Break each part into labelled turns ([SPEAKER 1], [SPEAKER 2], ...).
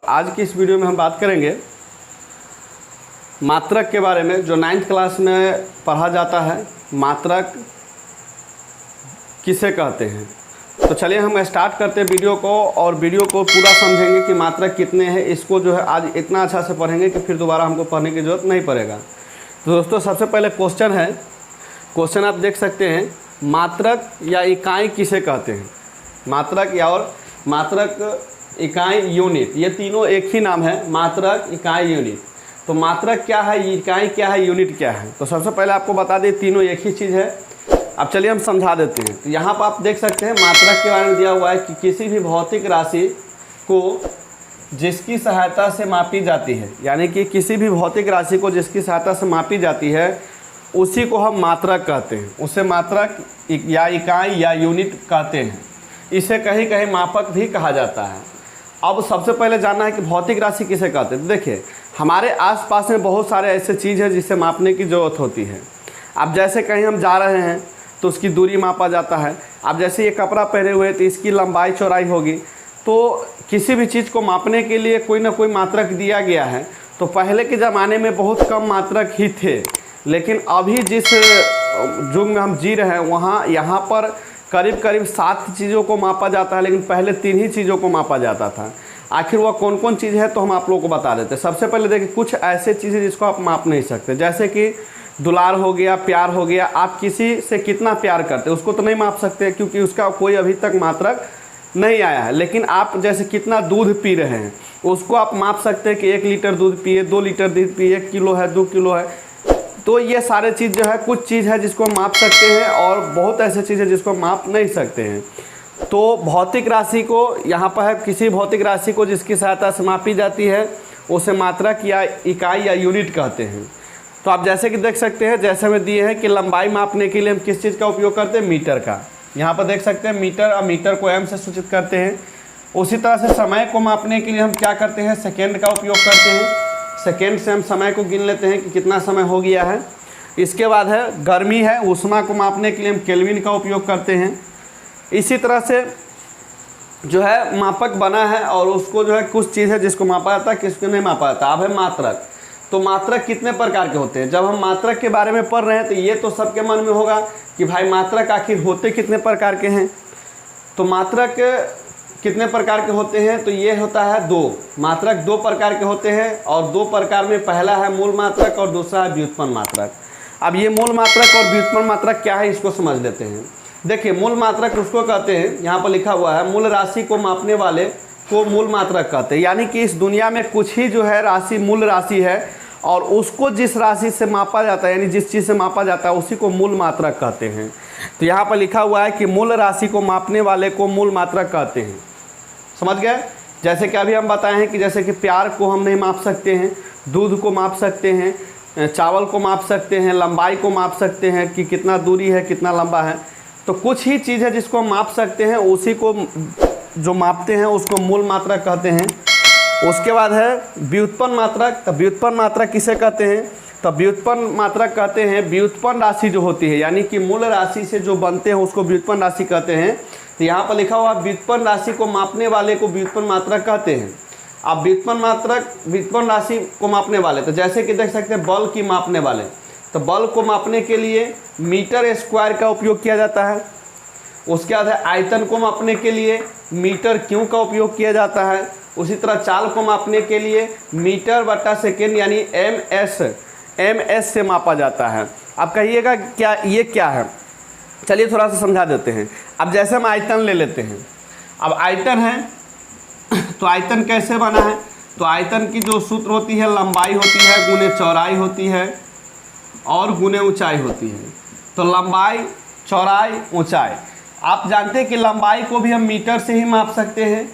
[SPEAKER 1] आज की इस वीडियो में हम बात करेंगे मात्रक के बारे में, जो 9th क्लास में पढ़ा जाता है। मात्रक किसे कहते हैं? तो चलिए हम स्टार्ट करते हैं वीडियो को, और वीडियो को पूरा समझेंगे कि मात्रक कितने हैं। इसको जो है आज इतना अच्छा से पढ़ेंगे कि फिर दोबारा हमको पढ़ने की ज़रूरत नहीं पड़ेगा। तो दोस्तों सबसे पहले क्वेश्चन है, क्वेश्चन आप देख सकते हैं, मात्रक या इकाई किसे कहते हैं? मात्रक या और मात्रक, इकाई, यूनिट, ये तीनों एक ही नाम है, मात्रक, इकाई, यूनिट। तो मात्रक क्या है, इकाई क्या है, यूनिट क्या है? तो सबसे पहले आपको बता दें तीनों एक ही चीज़ है। अब चलिए हम समझा देते हैं। तो यहाँ पर आप देख सकते हैं मात्रक के बारे में दिया हुआ है कि किसी भी भौतिक राशि को जिसकी सहायता से मापी जाती है, यानी कि किसी भी भौतिक राशि को जिसकी सहायता से मापी जाती है उसी को हम मात्रक कहते हैं। उसे मात्रक या इकाई या यूनिट कहते हैं। इसे कहीं कहीं मापक भी कहा जाता है। अब सबसे पहले जानना है कि भौतिक राशि किसे कहते हैं। तो देखिए हमारे आसपास में बहुत सारे ऐसे चीज़ हैं जिसे मापने की ज़रूरत होती है। अब जैसे कहीं हम जा रहे हैं तो उसकी दूरी मापा जाता है। अब जैसे ये कपड़ा पहने हुए तो इसकी लंबाई चौड़ाई होगी। तो किसी भी चीज़ को मापने के लिए कोई ना कोई मात्रक दिया गया है। तो पहले के ज़माने में बहुत कम मात्रक ही थे, लेकिन अभी जिस युग में हम जी रहे हैं वहाँ यहाँ पर करीब करीब 7 चीज़ों को मापा जाता है, लेकिन पहले 3 ही चीज़ों को मापा जाता था। आखिर वह कौन कौन चीज़ है तो हम आप लोगों को बता देते हैं। सबसे पहले देखिए कुछ ऐसे चीज़ें जिसको आप माप नहीं सकते, जैसे कि दुलार हो गया, प्यार हो गया। आप किसी से कितना प्यार करते हैं उसको तो नहीं माप सकते, क्योंकि उसका कोई अभी तक मात्रक नहीं आया है। लेकिन आप जैसे कितना दूध पी रहे हैं उसको आप माप सकते हैं कि 1 लीटर दूध पिए, 2 लीटर दूध पिए, 1 किलो है, 2 किलो है। तो ये सारे चीज़ जो है, कुछ चीज़ है जिसको माप सकते हैं और बहुत ऐसे चीज़ है जिसको माप नहीं सकते हैं। तो भौतिक राशि को यहाँ पर है, किसी भौतिक राशि को जिसकी सहायता से मापी जाती है उसे मात्रक या इकाई या यूनिट कहते हैं। तो आप जैसे कि देख सकते हैं, जैसे में दिए हैं कि लंबाई मापने के लिए हम किस चीज़ का उपयोग करते हैं? मीटर का। यहाँ पर देख सकते हैं मीटर, और मीटर को एम से सूचित करते हैं। उसी तरह से समय को मापने के लिए हम क्या करते हैं? सेकेंड का उपयोग करते हैं। सेकेंड से हम समय को गिन लेते हैं कि कितना समय हो गया है। इसके बाद है गर्मी है, ऊष्मा को मापने के लिए हम केल्विन का उपयोग करते हैं। इसी तरह से जो है मापक बना है, और उसको जो है कुछ चीज़ है जिसको मापा जाता है, किसको नहीं मापा जाता। अब है मात्रक। तो मात्रक कितने प्रकार के होते हैं? जब हम मात्रक के बारे में पढ़ रहे हैं तो ये तो सबके मन में होगा कि भाई मात्रक आखिर होते कितने प्रकार के हैं। तो मात्रक कितने प्रकार के होते हैं? तो ये होता है 2 मात्रक, 2 प्रकार के होते हैं। और 2 प्रकार में पहला है मूल मात्रक और दूसरा है व्युत्पन्न मात्रक। अब ये मूल मात्रक और व्युत्पन्न मात्रक क्या है इसको समझ लेते हैं। देखिए मूल मात्रक उसको कहते हैं, यहाँ पर लिखा हुआ है, मूल राशि को मापने वाले को मूल मात्रक कहते हैं। यानी कि इस दुनिया में कुछ ही जो है राशि मूल राशि है, और उसको जिस राशि से मापा जाता है, यानी जिस चीज़ से मापा जाता है उसी को मूल मात्रक कहते हैं। तो यहाँ पर लिखा हुआ है कि मूल राशि को मापने वाले को मूल मात्रक कहते हैं। समझ गए? जैसे कि अभी हम बताए हैं कि जैसे कि प्यार को हम नहीं माप सकते हैं, दूध को माप सकते हैं, चावल को माप सकते हैं, लंबाई को माप सकते हैं कि कितना दूरी है, कितना लंबा है। तो कुछ ही चीज़ है जिसको हम माप सकते हैं, उसी को जो मापते हैं उसको मूल मात्रक कहते हैं। उसके बाद है व्युत्पन्न मात्रक। तो व्युत्पन्न मात्रक किसे कहते हैं? तो व्युत्पन्न मात्रक कहते हैं व्युत्पन्न राशि जो होती है, यानी कि मूल राशि से जो बनते हैं उसको व्युत्पन्न राशि कहते हैं। तो यहाँ पर लिखा हुआ व्युत्पन्न राशि को मापने वाले को व्युत्पन्न मात्रक कहते हैं। अब व्युत्पन्न मात्रक, व्युत्पन्न राशि को मापने वाले, तो जैसे कि देख सकते हैं बल की मापने वाले। तो बल को मापने के लिए मीटर स्क्वायर का उपयोग किया जाता है। उसके बाद है आयतन को मापने के लिए मीटर क्यूब का उपयोग किया जाता है। उसी तरह चाल को मापने के लिए मीटर बटा सेकेंड यानी एमएस से मापा जाता है। अब कहिएगा क्या ये क्या है? चलिए थोड़ा सा समझा देते हैं। अब जैसे हम आयतन ले लेते हैं। अब आयतन है तो आयतन कैसे बना है? तो आयतन की जो सूत्र होती है, लंबाई होती है गुने चौड़ाई होती है और गुने ऊंचाई होती है। तो लंबाई, चौड़ाई, ऊंचाई। आप जानते हैं कि लंबाई को भी हम मीटर से ही माप सकते हैं,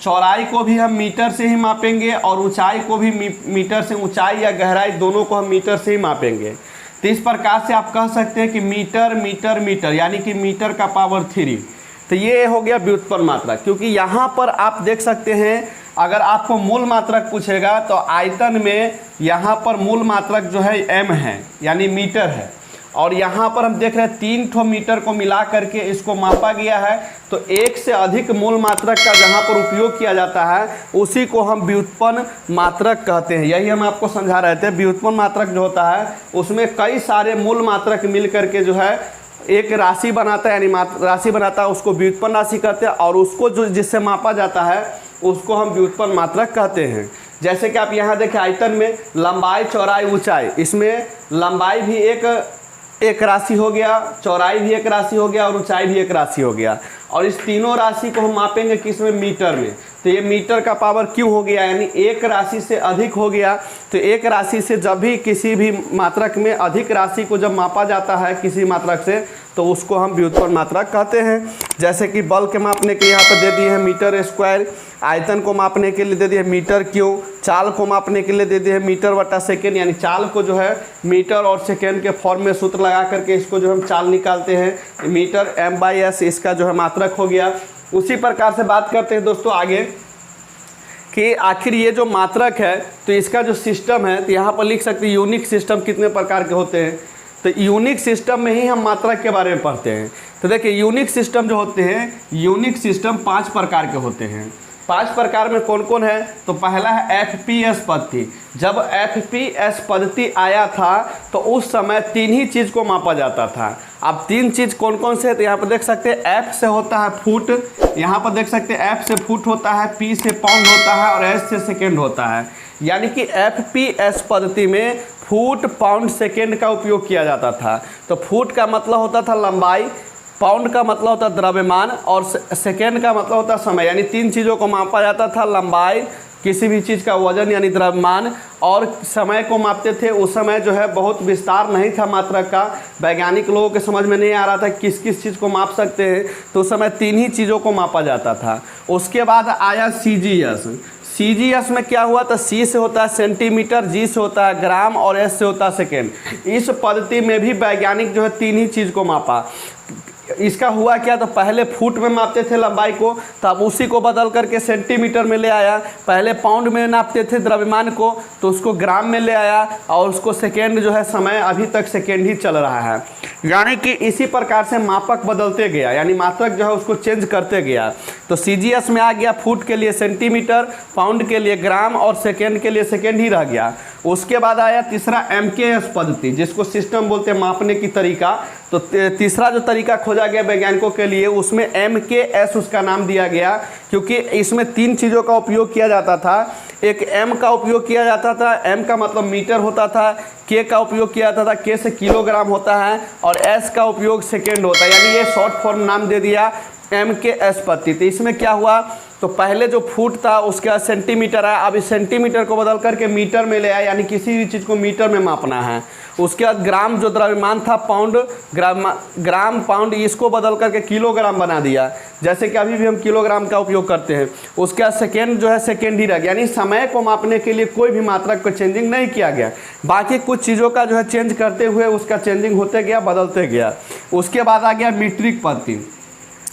[SPEAKER 1] चौड़ाई को भी हम मीटर से ही मापेंगे, और ऊंचाई को भी मीटर से, ऊंचाई या गहराई दोनों को हम मीटर से ही मापेंगे। तो इस प्रकार से आप कह सकते हैं कि मीटर मीटर मीटर, यानी कि मीटर का पावर 3। तो ये हो गया व्युत्पन्न मात्रक। क्योंकि यहाँ पर आप देख सकते हैं, अगर आपको मूल मात्रक पूछेगा तो आयतन में यहाँ पर मूल मात्रक जो है m है, यानी मीटर है, और यहाँ पर हम देख रहे हैं 3 ठो मीटर को मिला करके इसको मापा गया है। तो एक से अधिक मूल मात्रक का जहाँ पर उपयोग किया जाता है उसी को हम व्युत्पन्न मात्रक कहते हैं। यही हम आपको समझा रहे थे। व्युत्पन्न मात्रक जो होता है उसमें कई सारे मूल मात्रक मिल करके जो है एक राशि बनाता है, यानी राशि बनाता है, उसको व्युत्पन्न राशि कहते हैं। और उसको जो जिससे मापा जाता है उसको हम व्युत्पन्न मात्रक कहते हैं। जैसे कि आप यहाँ देखें आयतन में लंबाई, चौड़ाई, ऊंचाई, इसमें लंबाई भी एक राशि हो गया, चौड़ाई भी एक राशि हो गया और ऊंचाई भी एक राशि हो गया। और इस तीनों राशि को हम मापेंगे किसमें? मीटर में। तो ये मीटर का पावर क्यों हो गया, यानी एक राशि से अधिक हो गया। तो एक राशि से जब भी किसी भी मात्रक में अधिक राशि को जब मापा जाता है किसी मात्रक से तो उसको हम व्युत्पन्न मात्रक कहते हैं। जैसे कि बल के मापने के यहाँ पर दे दिए हैं मीटर स्क्वायर, आयतन को मापने के लिए दे दिए मीटर क्यूब, चाल को मापने के लिए दे दिए मीटर बटा सेकेंड, यानी चाल को जो है मीटर और सेकेंड के फॉर्म में सूत्र लगा करके इसको जो हम चाल निकालते हैं, मीटर m/s इसका जो है मात्रक हो गया। उसी प्रकार से बात करते हैं दोस्तों आगे कि आखिर ये जो मात्रक है तो इसका जो सिस्टम है, तो यहाँ पर लिख सकते हैं यूनिक सिस्टम कितने प्रकार के होते हैं। तो यूनिक सिस्टम में ही हम मात्रक के बारे में पढ़ते हैं। तो देखिए यूनिक सिस्टम जो होते हैं, यूनिक सिस्टम 5 प्रकार के होते हैं। 5 प्रकार में कौन कौन है? तो पहला है FPS पद्धति। जब FPS पद्धति आया था तो उस समय 3 ही चीज़ को मापा जाता था। अब 3 चीज़ कौन कौन से है? तो यहाँ पर देख सकते हैं F से होता है फुट, यहाँ पर देख सकते हैं F से फुट होता है, P से पाउंड होता है और S से सेकेंड होता है। यानी कि FPS पद्धति में फुट, पाउंड, सेकेंड का उपयोग किया जाता था। तो फुट का मतलब होता था लंबाई, पाउंड का मतलब होता द्रव्यमान और सेकेंड का मतलब होता समय। यानी 3 चीज़ों को मापा जाता था, लंबाई, किसी भी चीज़ का वजन यानी द्रव्यमान, और समय को मापते थे। उस समय जो है बहुत विस्तार नहीं था मात्रक का, वैज्ञानिक लोगों के समझ में नहीं आ रहा था किस किस चीज़ को माप सकते हैं, तो उस समय 3 ही चीज़ों को मापा जाता था। उसके बाद आया CGS। CGS में क्या हुआ? तो C से होता है सेंटीमीटर, G से होता है ग्राम और S से होता है सेकेंड। इस पद्धति में भी वैज्ञानिक जो है 3 ही चीज़ को मापा। इसका हुआ क्या? तो पहले फुट में मापते थे लंबाई को, तब उसी को बदल करके सेंटीमीटर में ले आया। पहले पाउंड में नापते थे द्रव्यमान को, तो उसको ग्राम में ले आया और उसको सेकेंड जो है समय अभी तक सेकेंड ही चल रहा है। यानी कि इसी प्रकार से मापक बदलते गया, यानी मात्रक जो है उसको चेंज करते गया। तो CGS में आ गया फुट के लिए सेंटीमीटर, पाउंड के लिए ग्राम और सेकेंड के लिए सेकेंड ही रह गया। उसके बाद आया तीसरा MKS पद्धति, जिसको सिस्टम बोलते हैं मापने की तरीका। तो तीसरा जो तरीका खोजा गया वैज्ञानिकों के लिए उसमें MKS उसका नाम दिया गया, क्योंकि इसमें 3 चीज़ों का उपयोग किया जाता था। एक M का उपयोग किया जाता था, M का मतलब मीटर होता था, K का उपयोग किया जाता था, K से किलोग्राम होता है, और S का उपयोग सेकेंड होता है। यानी ये शॉर्ट फॉर्म नाम दे दिया MKS पद्धति। तो इसमें क्या हुआ? तो पहले जो फुट था उसके बाद सेंटीमीटर आया, अब इस सेंटीमीटर को बदल करके मीटर में ले आया, यानी किसी भी चीज़ को मीटर में मापना है। उसके बाद ग्राम जो द्रव्यमान था, पाउंड, ग्राम पाउंड, इसको बदल करके किलोग्राम बना दिया, जैसे कि अभी भी हम किलोग्राम का उपयोग करते हैं। उसके बाद सेकेंड जो है सेकेंड ही रह गया, यानी समय को मापने के लिए कोई भी मात्रक को चेंजिंग नहीं किया गया। बाकी कुछ चीज़ों का जो है चेंज करते हुए उसका चेंजिंग होते गया, बदलते गया। उसके बाद आ गया मीट्रिक पद्धति।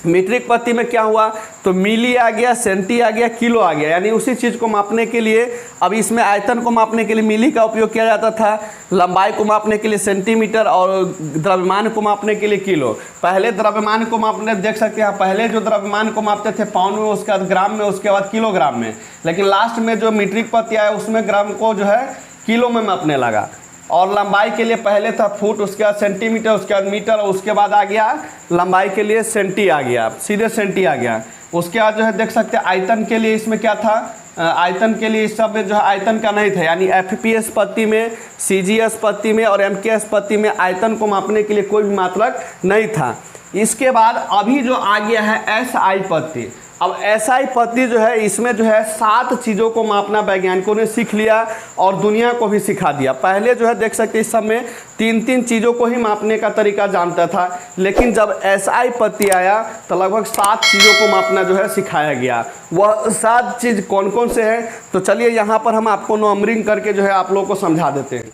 [SPEAKER 1] मीट्रिक पद्धति में क्या हुआ? तो मिली आ गया, सेंटी आ गया, किलो आ गया, यानी उसी चीज़ को मापने के लिए अब इसमें आयतन को मापने के लिए मिली का उपयोग किया जाता था, लंबाई को मापने के लिए सेंटीमीटर और द्रव्यमान को मापने के लिए किलो। पहले द्रव्यमान को मापने देख सकते हैं, पहले जो द्रव्यमान को मापते थे पाउंड में, उसके बाद ग्राम में, उसके बाद किलोग्राम में, लेकिन लास्ट में जो मीट्रिक पद्धति आया उसमें ग्राम को जो है किलो में मापने लगा। और लंबाई के लिए पहले था फुट, उसके बाद सेंटीमीटर, उसके बाद मीटर, और उसके बाद आ गया लंबाई के लिए सेंटी आ गया, सीधे सेंटी आ गया। उसके बाद जो है देख सकते हैं आयतन के लिए इसमें क्या था? आयतन के लिए इस सब में जो है आयतन का नहीं था, यानी FPS पद्धति में, CGS पद्धति में और MKS पद्धति में आयतन को मापने के लिए कोई भी मात्रक नहीं था। इसके बाद अभी जो आ गया है SI पद्धति। अब SI पद्धति जो है इसमें जो है 7 चीज़ों को मापना वैज्ञानिकों ने सीख लिया और दुनिया को भी सिखा दिया। पहले जो है देख सकते हैं इस सब में 3-3 चीज़ों को ही मापने का तरीका जानता था, लेकिन जब SI पद्धति आया तो लगभग 7 चीज़ों को मापना जो है सिखाया गया। वह 7 चीज़ कौन कौन से हैं? तो चलिए यहाँ पर हम आपको नंबरिंग करके जो है आप लोगों को समझा देते हैं।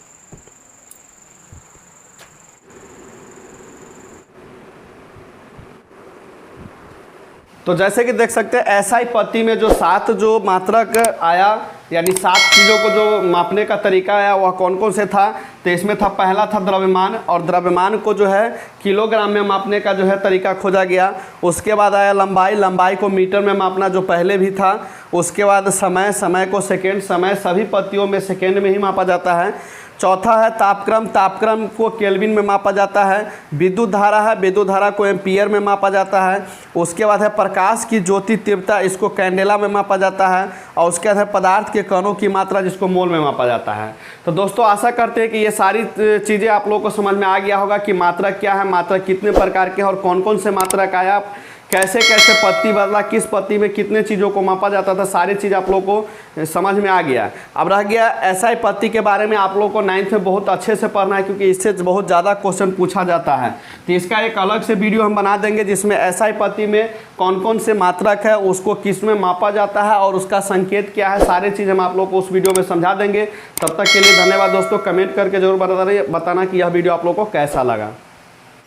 [SPEAKER 1] तो जैसे कि देख सकते हैं SI पद्धति में जो 7 जो मात्रक आया यानी 7 चीज़ों को जो मापने का तरीका है वह कौन कौन से था। तो इसमें था, पहला था द्रव्यमान, और द्रव्यमान को जो है किलोग्राम में मापने का जो है तरीका खोजा गया। उसके बाद आया लंबाई, लंबाई को मीटर में मापना जो पहले भी था। उसके बाद समय, समय को सेकेंड, समय सभी पत्तियों में सेकेंड में ही मापा जाता है। चौथा है तापक्रम, तापक्रम को केल्विन में मापा जाता है। विद्युत धारा है, विद्युत धारा को एम्पियर में मापा जाता है। उसके बाद है प्रकाश की ज्योति तीव्रता, इसको कैंडेला में मापा जाता है। और उसके बाद है पदार्थ के कणों की मात्रा, जिसको मोल में मापा जाता है। तो दोस्तों आशा करते हैं कि ये सारी चीज़ें आप लोगों को समझ में आ गया होगा कि मात्रा क्या है, मात्रा कितने प्रकार के हैं और कौन कौन से मात्रा का है, कैसे कैसे पत्ती बदला, किस पत्ती में कितने चीज़ों को मापा जाता था, सारी चीज़ आप लोगों को समझ में आ गया। अब रह गया एसआई पत्ती के बारे में, आप लोगों को 9th में बहुत अच्छे से पढ़ना है, क्योंकि इससे बहुत ज़्यादा क्वेश्चन पूछा जाता है। तो इसका एक अलग से वीडियो हम बना देंगे, जिसमें एसआई पत्ती में कौन कौन से मात्रक है, उसको किस में मापा जाता है और उसका संकेत क्या है, सारी चीज़ हम आप लोग को उस वीडियो में समझा देंगे। तब तक के लिए धन्यवाद दोस्तों। कमेंट करके जरूर बताना कि यह वीडियो आप लोग को कैसा लगा।